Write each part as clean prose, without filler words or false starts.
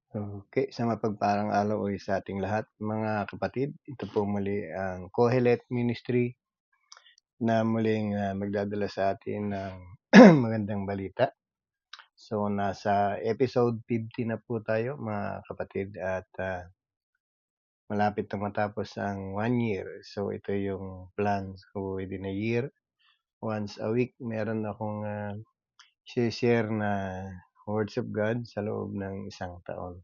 Okay, sa mapagpalang araw ulit sa ating lahat mga kapatid. Ito po muli ang Kohelet Ministry na muling, magdadala sa atin ng magandang balita. So, nasa episode 50 na po tayo mga kapatid at, malapit na matapos ang 1 year. So, ito yung plans ko within a year. Once a week meron akong, share na words of God sa loob ng isang taon.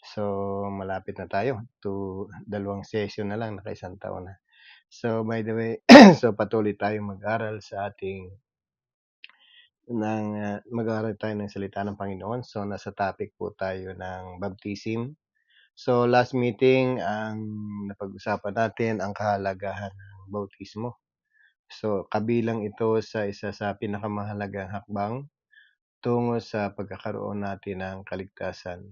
So, malapit na tayo to 2 session na lang, naka-isang taon na. So, by the way, so patuloy tayong mag-aral sa ating mag-aaral tayo ng salita ng Panginoon. So, nasa topic po tayo ng baptism. So, last meeting, ang napag-usapan natin ang kahalagahan ng bautismo. So, kabilang ito sa isa sa pinakamahalagang hakbang tungo sa pagkakaroon natin ng kaligtasan.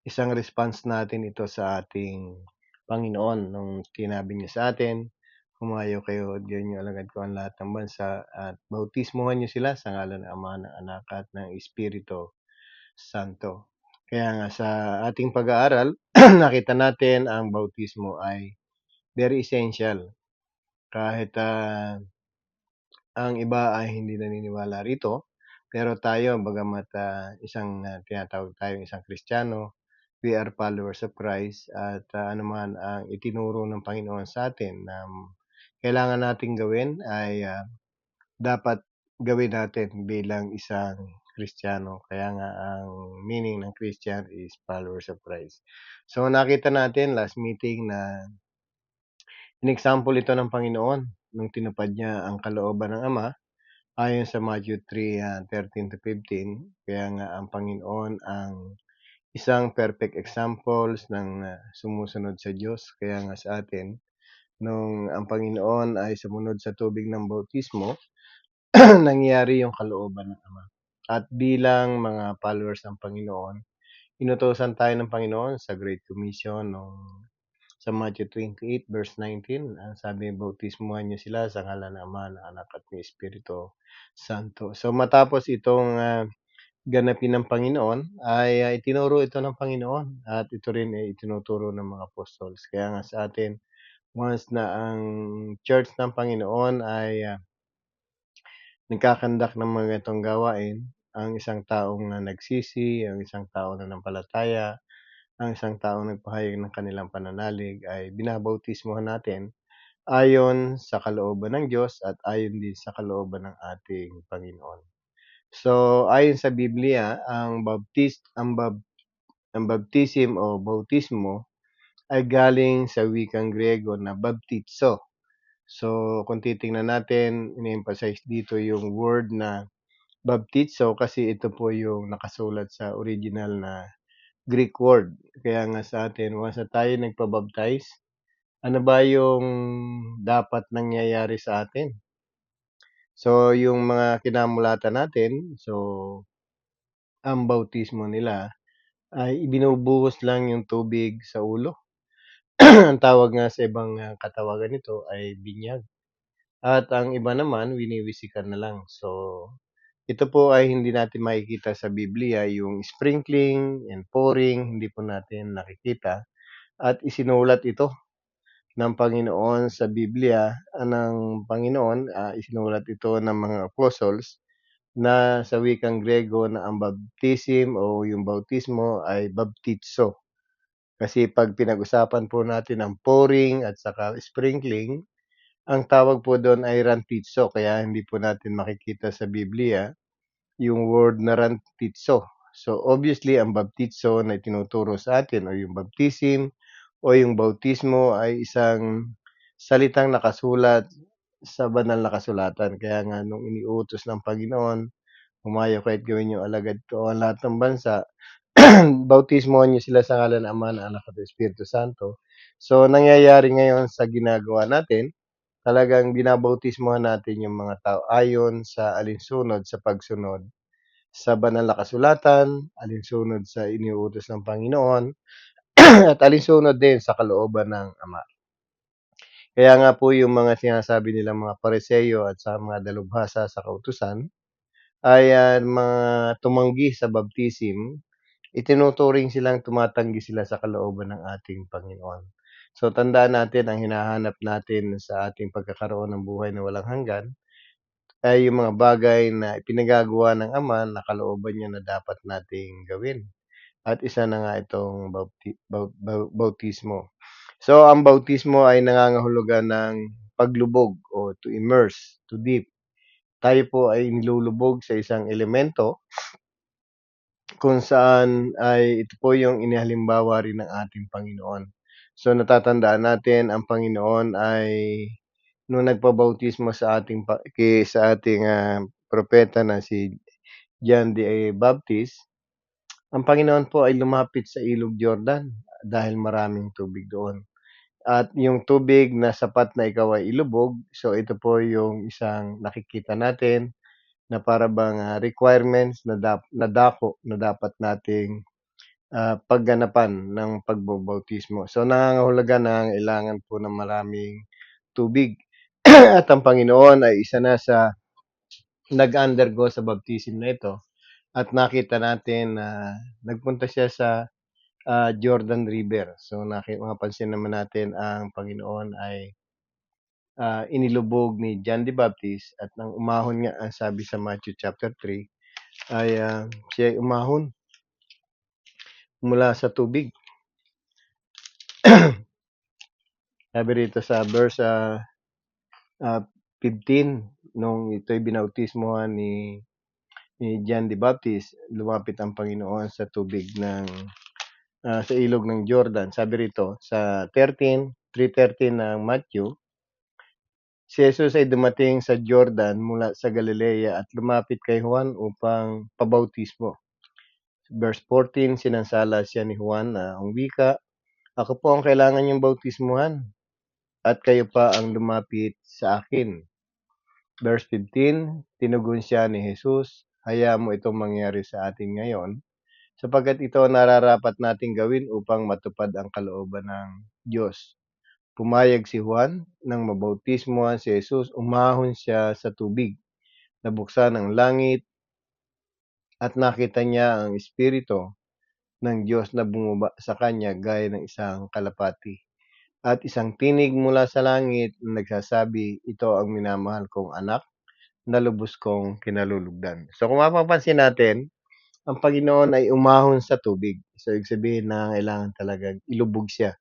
Isang response natin ito sa ating Panginoon nung sinabi niya sa atin, "Humayo kayo, diyan niyo alagad ko ang lahat ng bansa at bautismuhan niyo sila sa ngalan ng Ama, ng Anak at ng Espiritu Santo." Kaya nga sa ating pag-aaral, nakita natin ang bautismo ay very essential. Kahit ang iba ay hindi naniniwala rito, pero tayo bagamat tinatawag tayong isang Kristiyano, we are followers of Christ at anuman ang itinuro ng Panginoon sa atin na kailangan nating gawin ay dapat gawin natin bilang isang Kristiyano. Kaya nga ang meaning ng Christian is followers of Christ. So nakita natin last meeting na in-example ito ng Panginoon nung tinupad niya ang kalooban ng Ama ayon sa Matthew 3:13 to 15. Kaya nga ang Panginoon ang isang perfect examples ng sumusunod sa Diyos. Kaya nga sa atin, nung ang Panginoon ay sumunod sa tubig ng bautismo, nangyari yung kalooban ng Ama. At bilang mga followers ng Panginoon, inutusan tayo ng Panginoon sa Great Commission sa Matthew 28 verse 19. Ang sabi, bautismuhan niyo sila sa ngalan ng Ama, ng Anak at ng Espiritu Santo. So matapos itong ganapin ng Panginoon ay itinuro ito ng Panginoon at ito rin ay itinuturo ng mga apostles. Kaya nga sa atin, once na ang church ng Panginoon ay nagkakandak ng mga ganitong gawain, ang isang taong nagsisi, ang isang taong nanampalataya, ang isang taong nagpahayag ng kanilang pananalig ay binabautismohan natin ayon sa kalooban ng Diyos at ayon din sa kalooban ng ating Panginoon. So, ayon sa Biblia, ang baptism o bautismo ay galing sa wikang Griego na baptizo. So, kung titingnan natin, in-emphasize dito yung word na baptizo kasi ito po yung nakasulat sa original na Greek word. Kaya nga sa atin, once na tayo nagpa-baptize, ano ba yung dapat nangyayari sa atin? So, yung mga kinamulatan natin, so, ang bautismo nila ay ibinubuhos lang yung tubig sa ulo. Ang tawag nga sa ibang katawagan nito ay binyag. At ang iba naman, winiwisikan na lang. So, ito po ay hindi natin makikita sa Biblia, yung sprinkling and pouring, hindi po natin nakikita. At isinulat ito ng Panginoon sa Biblia, ng Panginoon, isinulat ito ng mga apostles na sa wikang Grego na ang baptism o yung bautismo ay baptizo. Kasi pag pinag-usapan po natin ang pouring at saka sprinkling, ang tawag po doon ay rantitso. Kaya hindi po natin makikita sa Biblia yung word na rantitso. So obviously, ang baptizo na tinuturo sa atin o yung baptism o yung bautismo ay isang salitang nakasulat sa banal na kasulatan. Kaya nga nung iniutos ng Panginoon, humayo kayo at gawin yung alagad ko ang lahat ng bansa, bautismohan niyo sila sa ngalan ng Ama, ng Anak at Espiritu Santo. So, nangyayari ngayon sa ginagawa natin, talagang binabautismohan natin yung mga tao ayon sa alinsunod sa pagsunod sa banal na kasulatan, alinsunod sa iniuutos ng Panginoon, at alinsunod din sa kalooban ng Ama. Kaya nga po yung mga sinasabi nilang mga Pariseo at sa mga dalubhasa sa kautusan ay mga tumanggi sa baptism itinuturing silang tumatanggi sila sa kalooban ng ating Panginoon. So, tandaan natin ang hinahanap natin sa ating pagkakaroon ng buhay na walang hanggan ay yung mga bagay na ipinagagawa ng Ama na kalooban niya na dapat nating gawin. At isa na nga itong bautismo. So, ang bautismo ay nangangahulugan ng paglubog o to immerse, to dip. Tayo po ay nilulubog sa isang elemento kung saan ay ito po yung inihalimbawa rin ng ating Panginoon. So, natatandaan natin ang Panginoon ay nung nagpabautismo sa ating propeta na si John the Baptist, ang Panginoon po ay lumapit sa Ilog Jordan dahil maraming tubig doon. At yung tubig na sapat na ikaw ay ilubog, so ito po yung isang nakikita natin na para bang requirements na dako na dapat nating pagganapan ng pagbabautismo. So nangangahulugan na kailangan po ng maraming tubig. At ang Panginoon ay isa na sa nag-undergo sa baptism na ito. At nakita natin na nagpunta siya sa Jordan River. So mapapansin naman natin ang Panginoon ay inilubog ni John the Baptist at nang umahon nga ang sabi sa Matthew chapter 3 ay siya ay umahon mula sa tubig. Sabi rito sa verse 15, nung ito'y binautismohan ni John the Baptist, lumapit ang Panginoon sa tubig sa ilog ng Jordan. Sabi rito sa 3:13 ng Matthew, si Jesus ay dumating sa Jordan mula sa Galilea at lumapit kay Juan upang pabautismo. Verse 14, sinansala siya ni Juan na ang wika, "Ako po ang kailangan niyong bautismuhan at kayo pa ang lumapit sa akin." Verse 15, tinugon siya ni Jesus, "Hayaan mo itong mangyari sa atin ngayon, sapagkat ito ang nararapat nating gawin upang matupad ang kalooban ng Diyos." Pumayag si Juan nang mabautismohan si Jesus, umahon siya sa tubig. Nabuksan ang langit at nakita niya ang Espiritu ng Diyos na bumaba sa kanya gaya ng isang kalapati. At isang tinig mula sa langit na nagsasabi, "Ito ang minamahal kong anak na lubos kong kinalulugdan." So kung mapapansin natin, ang Panginoon ay umahon sa tubig. So ibig sabihin na kailangan talagang ilubog siya.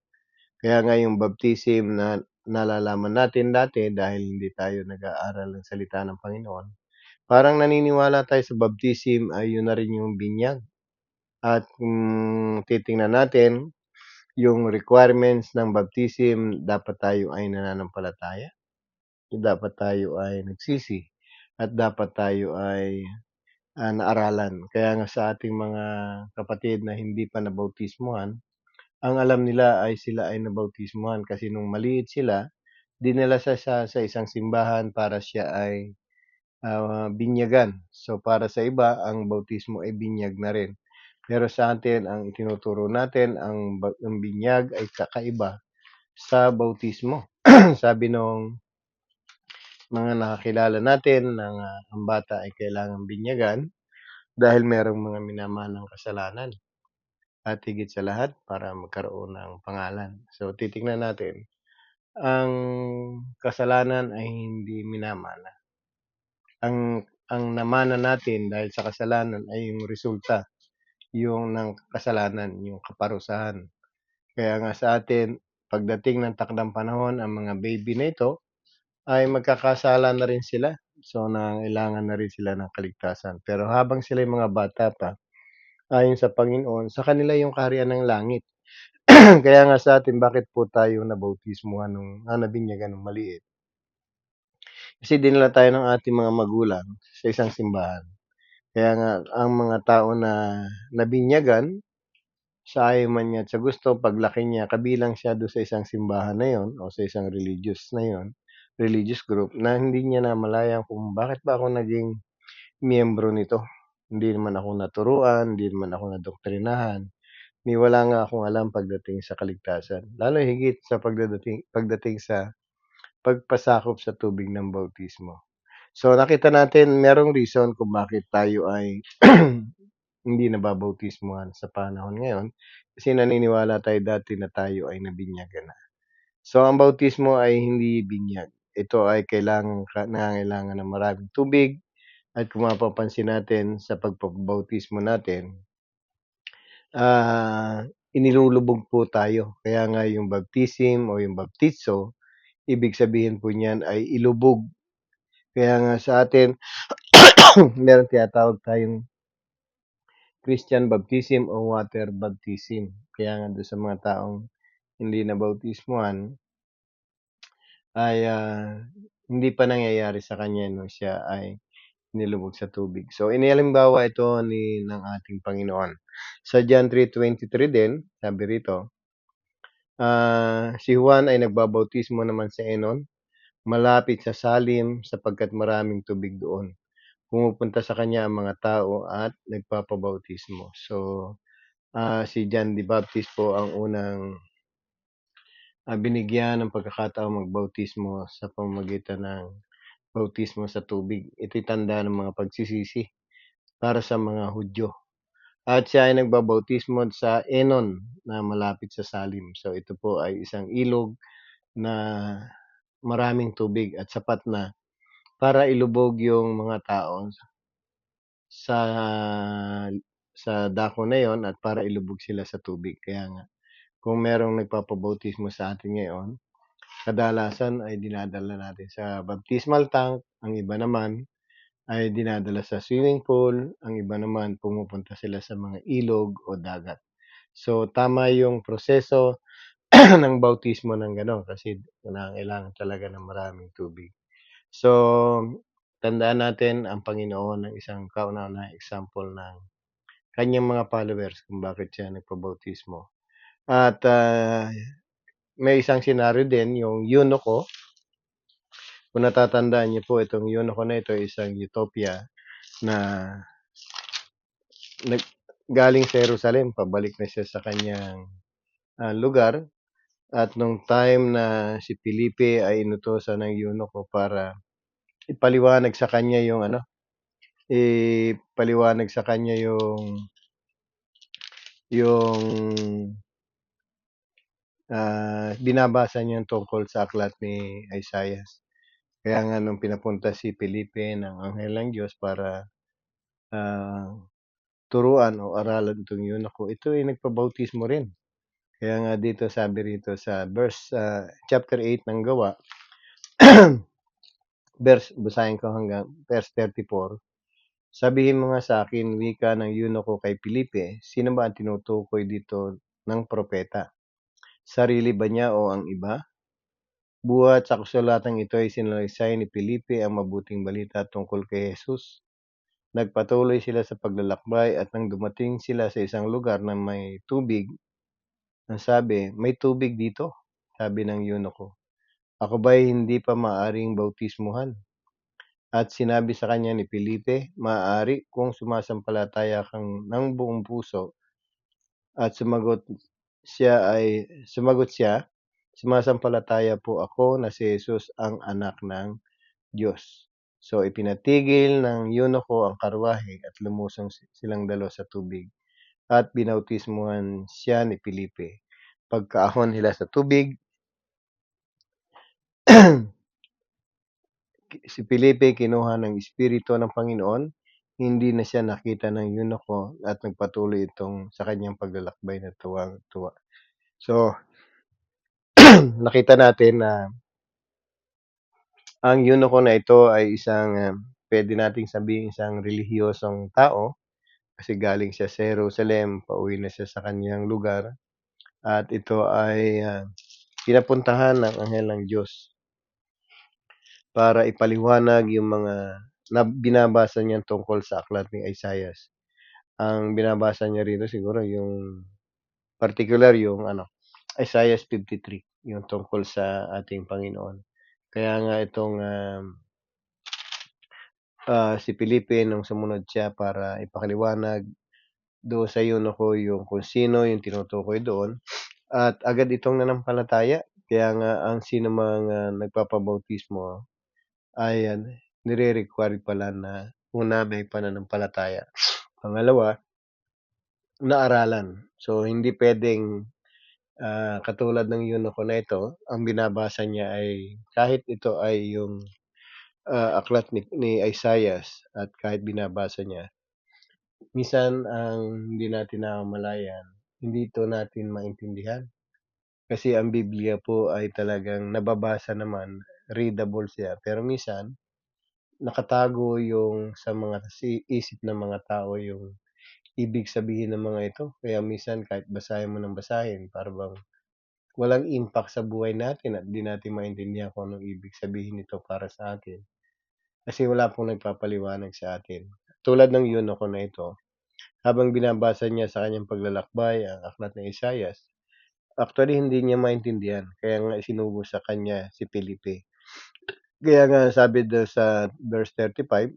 Kaya nga yung baptism na nalalaman natin dati dahil hindi tayo nag-aaral ng salita ng Panginoon, parang naniniwala tayo sa baptism ay yun na rin yung binyag. At kung titingnan natin, yung requirements ng baptism, dapat tayo ay nananampalataya, dapat tayo ay nagsisi, at dapat tayo ay naaralan. Kaya nga sa ating mga kapatid na hindi pa nabautismuhan, ang alam nila ay sila ay nabautismuhan kasi nung maliit sila, dinala sa isang simbahan para siya ay binyagan. So para sa iba, ang bautismo ay binyag na rin. Pero sa atin, ang itinuturo natin, ang binyag ay kakaiba sa bautismo. Sabi nung mga nakakilala natin na ang bata ay kailangang binyagan dahil merong mga minamahalang kasalanan. At higit sa lahat, para magkaroon ng pangalan. So titingnan natin, ang kasalanan ay hindi minamana. Ang namana natin dahil sa kasalanan ay yung resulta, yung ng kasalanan, yung kaparusahan. Kaya nga sa atin, pagdating ng takdang panahon, ang mga baby na ito ay magkakasala na rin sila. So nangangailangan na rin sila ng kaligtasan. Pero habang sila yung mga bata pa, ayon sa Panginoon, sa kanila yung kaharian ng langit. Kaya nga sa atin, bakit po tayo nabautismuhan nabinyagan nung maliit? Kasi dinala tayo ng ating mga magulang sa isang simbahan. Kaya nga ang mga tao na nabinyagan, sa ayaw man niya at sa gusto, paglaki niya, kabilang siya doon sa isang simbahan na yon o sa isang religious group na hindi niya namalayan kung bakit ba ako naging miyembro nito. Hindi naman ako naturuan, hindi naman ako nadoktrinahan, ni wala nga akong alam pagdating sa kaligtasan. Lalo higit sa pagdating sa pagpasakop sa tubig ng bautismo. So nakita natin merong reason kung bakit tayo ay hindi nababautismuhan sa panahon ngayon kasi naniniwala tayo dati na tayo ay nabinyagan na. So, ang bautismo ay hindi binyag. Ito ay nangangailangan ng maraming tubig at kung mapapansin natin sa pagpapabautismo natin, ah, inilulubog po tayo. Kaya nga yung baptism o yung baptizo, ibig sabihin po niyan ay ilubog. Kaya nga sa atin, meron tinatawag tayong Christian baptism o water baptism. Kaya nga doon sa mga taong hindi nabautismuhan ay hindi pa nangyayari sa kanya nung siya ay nilubog sa tubig. So, inihalimbawa ito ng ating Panginoon. Sa John 3:23 din, sabi rito, si Juan ay nagbabautismo naman sa Enon, malapit sa Salim sapagkat maraming tubig doon. Pumupunta sa kanya ang mga tao at nagpapabautismo. So, si John the Baptist po ang unang binigyan ng pagkakataong magbautismo sa pamamagitan ng bautismo sa tubig. Ito'y tanda ng mga pagsisisi para sa mga Hudyo. At siya ay nagbabautismo sa Enon na malapit sa Salim. So ito po ay isang ilog na maraming tubig at sapat na para ilubog yung mga tao sa dako na yon at para ilubog sila sa tubig. Kaya nga, kung merong nagpapabautismo sa atin ngayon, kadalasan ay dinadala natin sa baptismal tank, ang iba naman ay dinadala sa swimming pool, ang iba naman pumupunta sila sa mga ilog o dagat. So, tama yung proseso ng bautismo ng gano'n kasi kailangan talaga ng maraming tubig. So, tandaan natin ang Panginoon ng isang kauna-unahang example ng kanyang mga followers kung bakit siya nagpabautismo. At may isang senaryo din, yung eunuko. Kung natatandaan niyo po, itong eunuko na ito ay isang utopia na galing sa Jerusalem, pabalik na siya sa kanyang lugar. At nung time na si Felipe ay inutusan ng eunuko para ipaliwanag sa kanya yung ipaliwanag sa kanya yung binabasa niya tungkol sa aklat ni Isaiah. Kaya nga nung pinapunta si Felipe ng anghel ng Diyos para turuan o aralan itong eunuko, ito ay nagpabautismo rin. Kaya nga dito sabi rito sa chapter 8 ng Gawa, basahin ko hanggang verse 34. Sabihin mo nga sa akin, wika ng eunuko kay Felipe, sino ba ang tinutukoy dito ng propeta? Sarili ba niya o ang iba? Buhat sa kasulatang ito ay sinalaysay ni Felipe ang mabuting balita tungkol kay Jesus. Nagpatuloy sila sa paglalakbay at nang dumating sila sa isang lugar na may tubig, ang sabi, may tubig dito, sabi ng eunuko. Ako ba'y hindi pa maaring bautismuhan? At sinabi sa kanya ni Felipe, maaari kung sumasampalataya kang ng buong puso. At sumagot siya, sumasampalataya po ako na si Jesus ang anak ng Diyos. So ipinatigil ng eunuko ang karwahe at lumusong silang dalawa sa tubig at binautismuhan siya ni Felipe. Pagkaahon nila sa tubig, si Felipe kinuha ng Espiritu ng Panginoon, hindi na siya nakita ng eunuko at nagpatuloy itong sa kanyang paglalakbay na tuwang-tuwa. So, nakita natin na ang eunuko na ito ay isang, pwede nating sabihin isang relihiyosong tao kasi galing siya sa Jerusalem, pauwi na siya sa kanyang lugar at ito ay pinapuntahan ng anghel ng Diyos para ipaliwanag yung mga binabasa niya tungkol sa aklat ni Isaiah. Ang binabasa niya rito siguro yung particular yung Isaiah 53, yung tungkol sa ating Panginoon. Kaya nga itong si Felipe nung sumunod siya para ipakaliwanag doon sa eunuko yung kung sino yung tinutukoy doon at agad itong nanampalataya. Kaya nga ang sino mga nagpapabautismo ay nire-require pala na una may pananampalataya. Pangalawa, na aralan. So, hindi puwedeng, katulad ng eunuko na ito, ang binabasa niya ay kahit ito ay yung, aklat ni Isaias at kahit binabasa niya, minsan ang hindi natin namamalayan, hindi ito natin maintindihan. Kasi ang Biblia po ay talagang nababasa naman, readable siya, pero minsan nakatago yung sa mga isip ng mga tao yung ibig sabihin ng mga ito. Kaya minsan kahit basahin mo ng basahin para bang walang impact sa buhay natin at 'di natin maintindihan kung anong ibig sabihin nito para sa atin. Kasi wala pong nagpapaliwanag sa atin. Tulad ng eunuko na ito, habang binabasa niya sa kanyang paglalakbay ang aklat ng Isaias, actually hindi niya maintindihan kaya nga isinugo sa kanya si Felipe. Kaya nga sabi dun sa verse 35,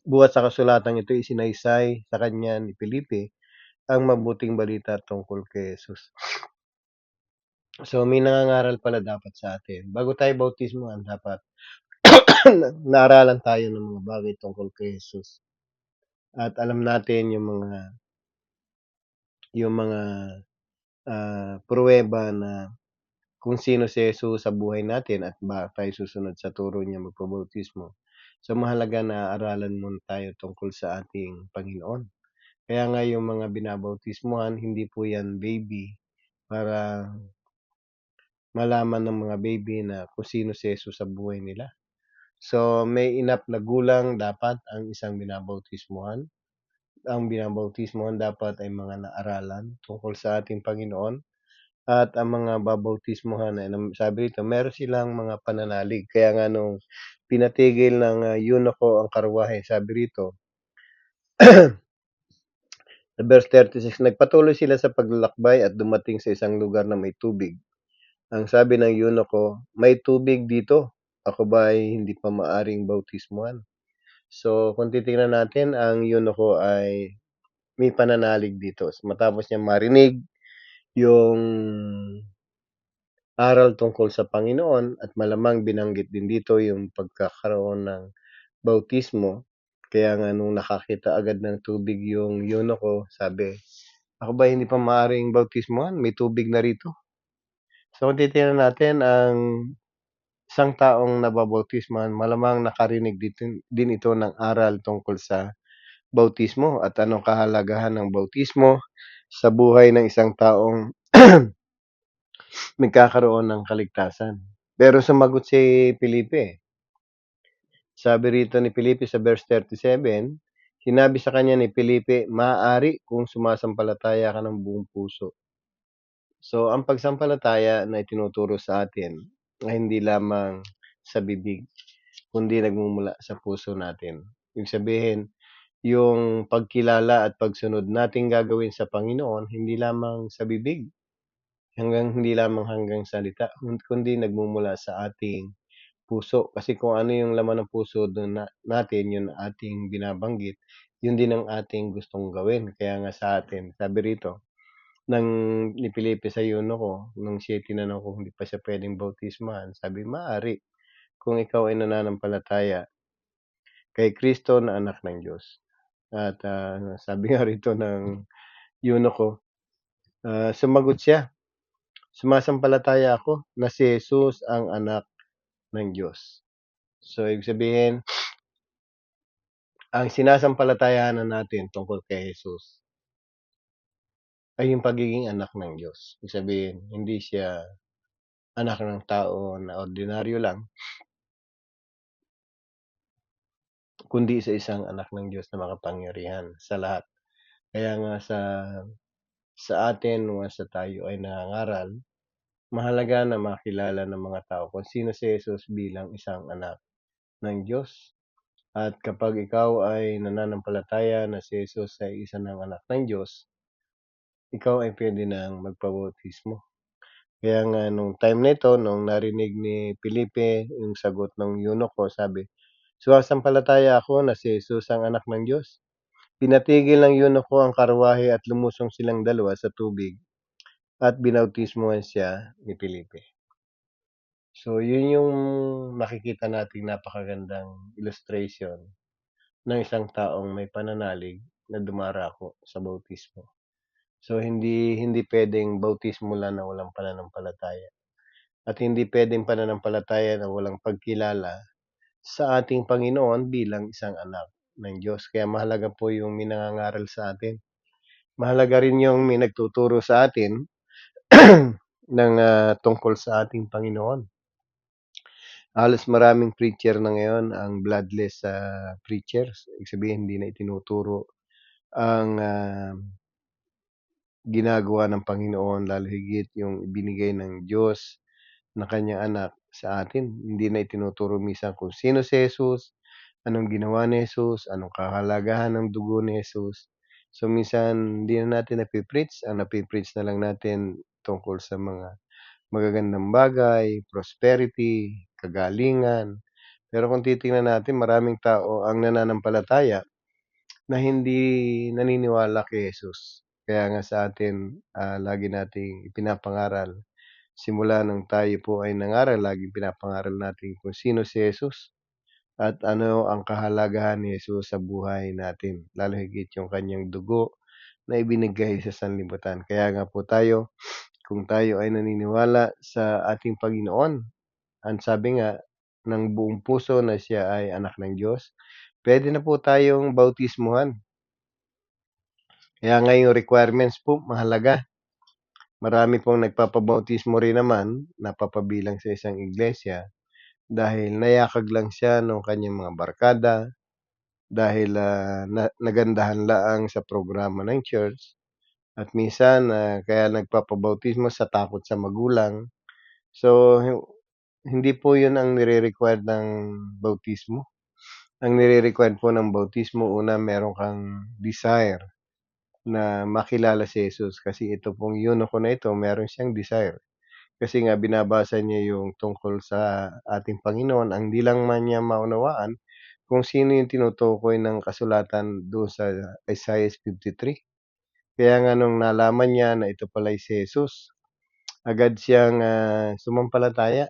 buhat sa kasulatang ito isinaysay sa kanya ni Felipe ang mabuting balita tungkol kay Jesus. So, may nangangaral pala dapat sa atin. Bago tayo bautismuhan, dapat naaralan tayo ng mga bagay tungkol kay Jesus. At alam natin yung mga pruweba na kung sino si Jesus sa buhay natin at bakit tayo susunod sa turo niya magpabautismo. So, mahalaga na aralan muna tayo tungkol sa ating Panginoon. Kaya nga yung mga binabautismuhan, hindi po yan baby para malaman ng mga baby na kung sino si Jesus sa buhay nila. So, may enough na gulang dapat ang isang binabautismuhan. Ang binabautismuhan dapat ay mga naaralan tungkol sa ating Panginoon at ang mga babautismuhan ay sabi rito meron silang mga pananalig. Kaya nga nung pinatigil ng, eunuko ang karwahe, sabi rito sa verse 36, nagpatuloy sila sa paglalakbay at dumating sa isang lugar na may tubig. Ang sabi ng eunuko, "May tubig dito, ako ba ay hindi pa maaring bautismuhan?" So, kung titingnan natin, ang eunuko ay may pananalig dito. Matapos niya marinig yung aral tungkol sa Panginoon at malamang binanggit din dito yung pagkakaroon ng bautismo. Kaya nga nung nakakita agad ng tubig yung eunuko, sabi, "Ako ba hindi pa maaaring bautismuhan? May tubig na rito." So, kung titingnan natin ang isang taong nababautismuhan, malamang nakarinig din ito ng aral tungkol sa bautismo at anong kahalagahan ng bautismo sa buhay ng isang taong magkakaroon ng kaligtasan. Pero sumagot si Felipe. Sabi rito ni Felipe sa verse 37, sinabi sa kanya ni Felipe, maaari kung sumasampalataya ka ng buong puso. So, ang pagsampalataya na itinuturo sa atin ay hindi lamang sa bibig, kundi nagmumula sa puso natin. Ibig sabihin, yung pagkilala at pagsunod nating gagawin sa Panginoon, hindi lamang hanggang salita, kundi nagmumula sa ating puso. Kasi kung ano yung laman ng puso natin, yun ating binabanggit, yun din ang ating gustong gawin. Kaya nga sa atin, sabi rito, ng ni Felipe sa eunuko, nung siya tinanong kung hindi pa siya pwedeng bautismahan, sabi, maaari, kung ikaw ay nananampalataya kay Kristo na anak ng Diyos. At sabi nga rito ng eunuko, sumagot siya, sumasampalataya ako na si Jesus ang anak ng Diyos. So, ibig sabihin, ang sinasampalatayanan natin tungkol kay Jesus ay yung pagiging anak ng Diyos. Ibig sabihin, hindi siya anak ng tao na ordinaryo lang, kundi sa isang anak ng Diyos na makapangyarihan sa lahat. Kaya nga sa atin, once na tayo ay nangangaral, mahalaga na makilala ng mga tao kung sino si Jesus bilang isang anak ng Diyos. At kapag ikaw ay nananampalataya na si Jesus ay isa ng anak ng Diyos, ikaw ay pwede nang magpabautismo. Kaya nga nung time na ito, nung narinig ni Felipe yung sagot ng eunuko, sabi, sumasampalataya ako na si Jesus ang anak ng Diyos. Pinatigil ng eunuko ang karwahe at lumusong silang dalawa sa tubig at binautismuhan siya ni Felipe. So, yun yung makikita nating napakagandang illustration ng isang taong may pananalig na dumarako sa bautismo. So, hindi puwedeng bawtismo lang na walang pananampalataya at hindi puwedeng pananampalataya na walang pagkilala sa ating Panginoon bilang isang anak ng Diyos. Kaya mahalaga po yung may nangangaral sa atin. Mahalaga rin yung may nagtuturo sa atin ng, tungkol sa ating Panginoon. Halos maraming preacher na ngayon ang bloodless, preachers. Ibig sabihin hindi na itinuturo ang, ginagawa ng Panginoon lalo higit yung ibinigay ng Diyos na kanyang anak sa atin. Hindi na itinuturo minsan kung sino si Jesus, anong ginawa ni Jesus, anong kahalagahan ng dugo ni Jesus. So minsan hindi na natin napi-preach, ang napi-preach na lang natin tungkol sa mga magagandang bagay, prosperity, kagalingan. Pero kung titingnan natin maraming tao ang nananampalataya na hindi naniniwala kay Jesus. Kaya nga sa atin, lagi nating ipinapangaral, simula nung tayo po ay nangaral, laging pinapangaral natin kung sino si Jesus at ano ang kahalagahan ni Jesus sa buhay natin, lalo higit yung kanyang dugo na ibinigay sa sanlibutan. Kaya nga po tayo, kung tayo ay naniniwala sa ating Panginoon, ang sabi nga ng buong puso na siya ay anak ng Diyos, puwede na po tayong bautismuhan. Kaya nga yung requirements po mahalaga. Marami pong nagpapabautismo rin naman, napapabilang sa isang iglesia, dahil nayakag lang siya nung kanyang mga barkada, dahil, nagandahan laang sa programa ng church at minsan, kaya nagpapabautismo sa takot sa magulang. So, hindi po 'yun ang nire-required ng bautismo. Ang nire-required po ng bautismo, una meron kang desire na makilala si Jesus kasi ito pong eunuko na ito meron siyang desire. Kasi nga binabasa niya yung tungkol sa ating Panginoon ang di lang man niya maunawaan kung sino yung tinutukoy ng kasulatan doon sa Isaiah 53. Kaya nga nung nalaman niya na ito pala'y si Jesus, agad siyang, sumampalataya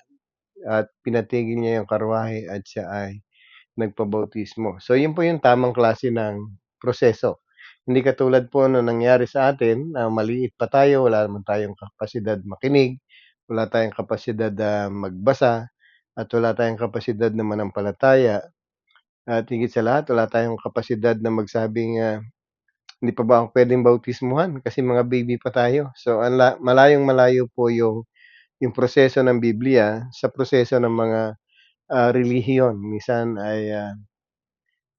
at pinatigil niya yung karwahe at siya ay nagpabautismo. So yun po yung tamang klase ng proseso. Hindi katulad po nung nangyari sa atin na maliit pa tayo, wala naman tayong kapasidad makinig, wala tayong kapasidad na magbasa, at wala tayong kapasidad na manampalataya, at higit sa lahat wala tayong kapasidad na magsabing, hindi pa ba ako puwedeng bautismuhan kasi mga baby pa tayo. So ang malayong-malayo po yung proseso ng Biblia sa proseso ng mga, relihiyon. Minsan ay,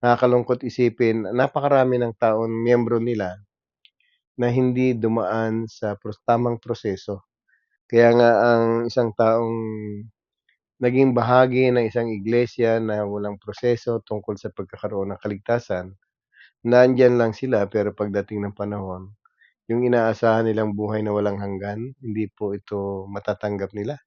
nakakalungkot isipin, napakarami ng taong miyembro nila na hindi dumaan sa tamang proseso. Kaya nga ang isang taong naging bahagi ng isang iglesia na walang proseso tungkol sa pagkakaroon ng kaligtasan, nandiyan lang sila pero pagdating ng panahon, yung inaasahan nilang buhay na walang hanggan, hindi po ito matatanggap nila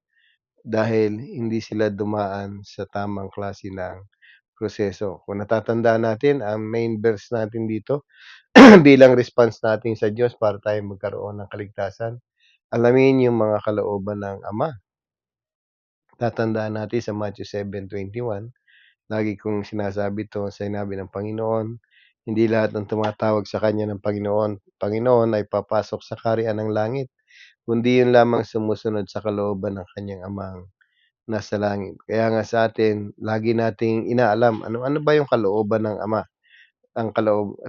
dahil hindi sila dumaan sa tamang klase ng proseso. Kung natatandaan natin ang main verse natin dito bilang response natin sa Diyos para tayo magkaroon ng kaligtasan, alamin yung mga kalooban ng Ama. Tatandaan natin sa Matthew 7:21, lagi kong sinasabi 'to, sinabi ng Panginoon, hindi lahat ng tumatawag sa kanya ng Panginoon, Panginoon ay papasok sa kaharian ng langit, kundi yun lamang sumusunod sa kalooban ng kanyang Amang nasa langit. Kaya nga sa atin, lagi nating inaalam ano ba yung kalooban ng Ama. Ang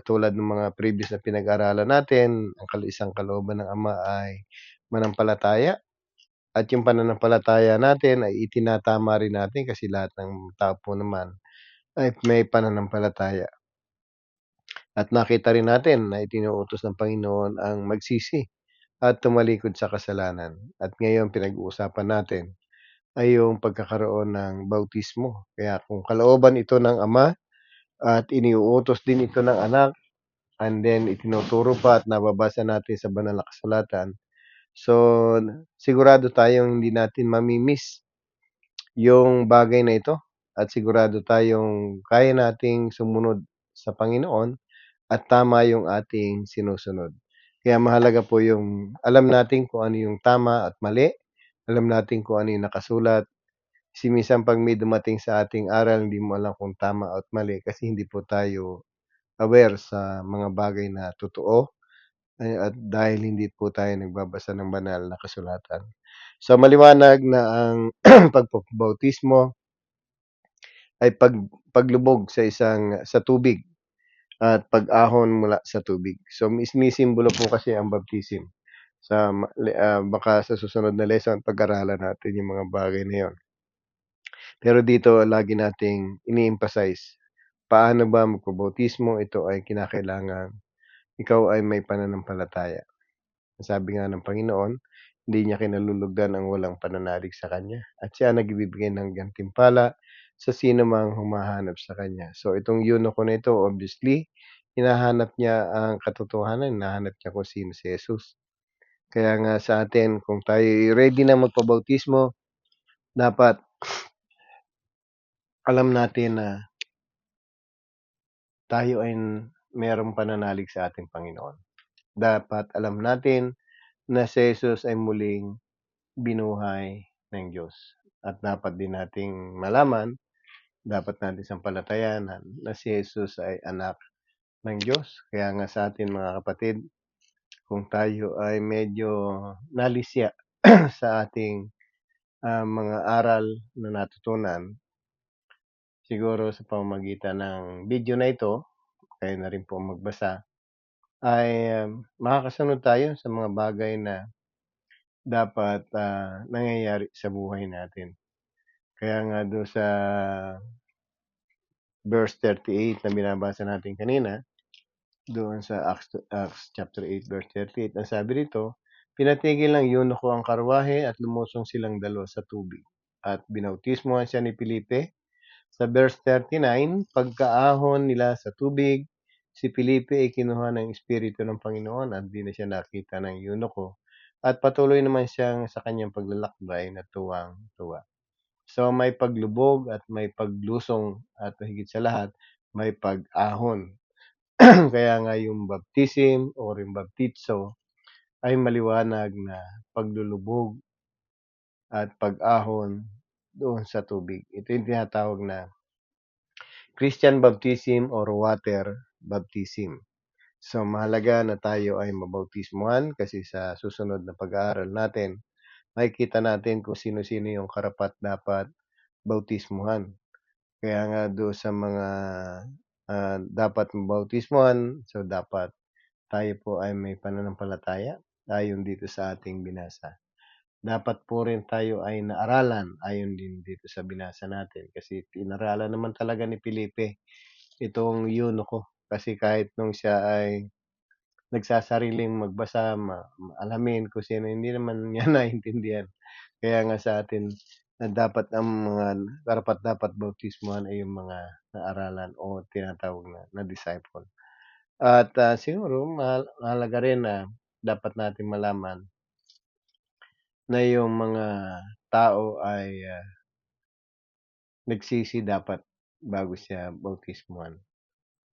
tulad ng mga previous na pinag-aralan natin, ang isang kalooban ng Ama ay manampalataya at yung pananampalataya natin ay itinatama rin natin kasi lahat ng tao po naman ay may pananampalataya. At nakita rin natin na itinuutos ng Panginoon ang magsisi at tumalikod sa kasalanan. At ngayon pinag-uusapan natin ay yung pagkakaroon ng bautismo. Kaya kung kalooban ito ng Ama at iniuutos din ito ng Anak, and then itinuturo pa at nababasa natin sa banal na kasulatan. So, sigurado tayong hindi natin mami-miss yung bagay na ito at sigurado tayong kaya nating sumunod sa Panginoon at tama yung ating sinusunod. Kaya mahalaga po yung alam natin kung ano yung tama at mali, alam natin kung ano yung nakasulat. Kasi minsan 'pag may dumating sa ating aral hindi mo alam kung tama at mali kasi hindi po tayo aware sa mga bagay na totoo at dahil hindi po tayo nagbabasa ng banal na kasulatan. So, maliwanag na ang pagbabautismo ay paglubog sa tubig at pag-ahon mula sa tubig. So, sinisimbolo po kasi ang baptism baka sa susunod na lesson pag-aralan natin yung mga bagay na yun. Pero dito lagi nating ini-emphasize, paano ba magpabautismo? Ito ay kinakailangan ikaw ay may pananampalataya. Sabi nga ng Panginoon, hindi niya kinalulugdan ang walang pananalig sa Kanya at siya nagbibigay ng gantimpala sa sino mang humahanap sa Kanya. So itong eunuko na ito, obviously, hinahanap niya ang katotohanan, hinahanap niya kung sino si Jesus. Kaya nga sa atin, kung tayo ready na magpabautismo, dapat alam natin na tayo ay merong pananalig sa ating Panginoon. Dapat alam natin na si Jesus ay muling binuhay ng Diyos. At dapat din nating malaman, dapat natin sampalatayan na si Jesus ay anak ng Diyos. Kaya nga sa atin mga kapatid, kung tayo ay medyo nalisya sa ating mga aral na natutunan, siguro sa pamamagitan ng video na ito, kayo na rin po magbasa, ay makakasunod tayo sa mga bagay na dapat nangyayari sa buhay natin. Kaya nga doon sa verse 38 na binabasa natin kanina, doon sa Acts chapter 8 verse 38, ang sabi rito, pinatigil ng eunuko ang karwahe at lumusong silang dalawa sa tubig. At binautismohan siya ni Felipe. Sa verse 39, pagkaahon nila sa tubig, si Felipe ay kinuha ng Espiritu ng Panginoon at di na siya nakita ng eunuko. At patuloy naman siyang sa kanyang paglalakbay na tuwang-tuwa. So may paglubog at may paglusong at higit sa lahat, may pag-ahon. Kaya nga yung baptism or yung baptizo ay maliwanag na paglulubog at pag-ahon doon sa tubig. Ito yung tinatawag na Christian baptism or water baptism. So mahalaga na tayo ay mabautismuhan kasi sa susunod na pag-aaral natin, makikita natin kung sino-sino yung karapat-dapat bautismuhan. Kaya nga doon sa mga dapat mabautismuhan, so dapat tayo po ay may pananampalataya ayon dito sa ating binasa. Dapat po rin tayo ay naaralan ayon din dito sa binasa natin kasi inaralan naman talaga ni Felipe itong eunuko kasi kahit nung siya ay nagsasariling magbasa, alamin kung sino, hindi naman niya naintindihan. Kaya nga sa atin na dapat ang mga karapat-dapat bautismuhan ay yung mga naaralan o tinatawag na disciple. At siguro mahalaga rin na dapat natin malaman na yung mga tao ay nagsisi dapat bago siya bautismuhan.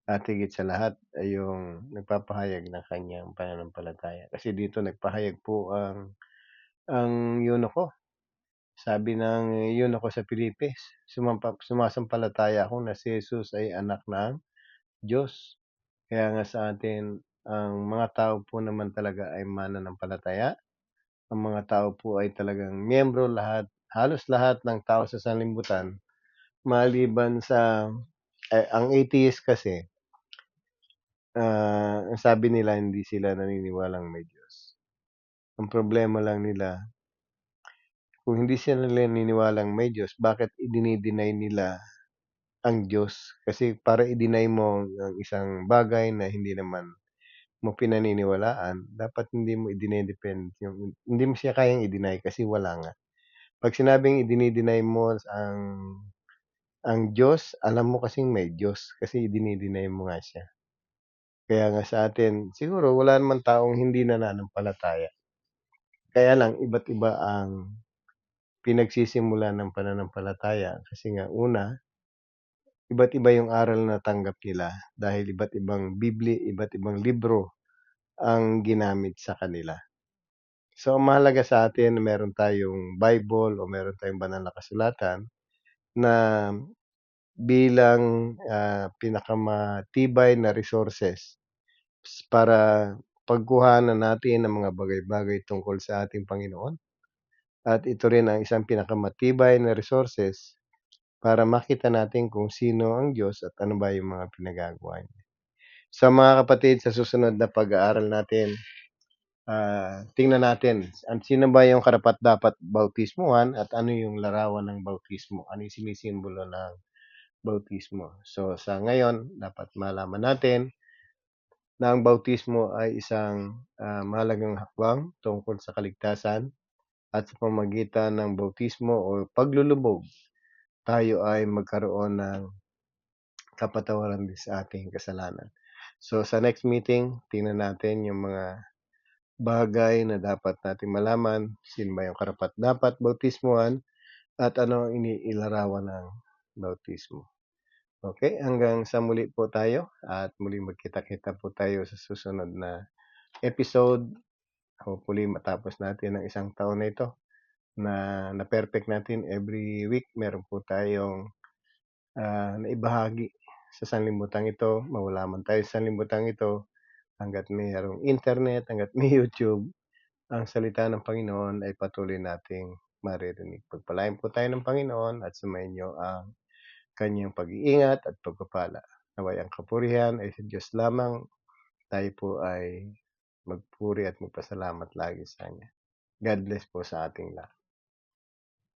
At higit sa lahat ay yung nagpapahayag ng kanyang pananampalataya. Kasi dito nagpahayag po ang eunuko. Sabi ng eunuko sa Filipe, sumasampalataya ako na si Jesus ay anak ng Diyos. Kaya nga sa atin, ang mga tao po naman talaga ay mananampalataya. Ang mga tao po ay talagang miyembro lahat, halos lahat ng tao sa sanlibutan, maliban sa ang atheist kasi, ang sabi nila hindi sila naniniwalang may Diyos. Ang problema lang nila, kung hindi sila naniniwalang may Diyos, bakit idini-deny nila ang Diyos? Kasi para i-deny mo ang isang bagay na hindi naman mo pinaniniwalaan, dapat hindi mo i-dinedepend yung hindi mo siya kayang i-deny kasi wala nga. 'Pag sinabing idini-deny mo ang Diyos, alam mo kasing may Diyos kasi idini-deny mo nga siya. Kaya nga sa atin, siguro wala namang taong hindi nananampalataya. Kaya lang iba't iba ang pinagsisimulan ng pananampalataya kasi nga una, iba't iba yung aral na natanggap nila dahil iba't ibang iba't ibang libro ang ginamit sa kanila. So, ang mahalaga sa atin na meron tayong Bible o meron tayong banal na kasulatan na bilang, pinakamatibay na resources para pagkuhanan natin ng mga bagay-bagay tungkol sa ating Panginoon at ito rin ang isang pinakamatibay na resources para makita natin kung sino ang Diyos at ano ba yung mga pinagagawa niya. So mga kapatid, sa susunod na pag-aaral natin, tingnan natin sino ba yung karapat-dapat bautismuhan at ano yung larawan ng bautismo, ano yung sinisimbolo ng bautismo. So sa ngayon, dapat malaman natin na ang bautismo ay isang mahalagang hakbang tungkol sa kaligtasan at sa pamamagitan ng bautismo o paglulubog, tayo ay magkaroon ng kapatawaran din sa ating kasalanan. So sa next meeting, tingnan natin yung mga bagay na dapat nating malaman, sino ba yung karapat-dapat bautismuhan at ano ang iniilarawan ng bautismo. Okay, hanggang sa muli po tayo at muling magkita-kita po tayo sa susunod na episode. Hopefully matapos natin ang isang taon na ito na perfect natin. Every week meron po tayong naibahagi sa sanlibutan ito. Mawala man tayo sa sanlibutan ito, hangga't mayroong internet, hangga't may YouTube, ang salita ng Panginoon ay patuloy nating maririnig. Pagpalain po tayo ng Panginoon at sumayin niyo ang kanyang pag-iingat at pagpapala. Naway ang kapurihan ay sa Diyos lamang. Tayo po ay magpuri at magpasalamat lagi sa Kanya. God bless po sa ating lahat.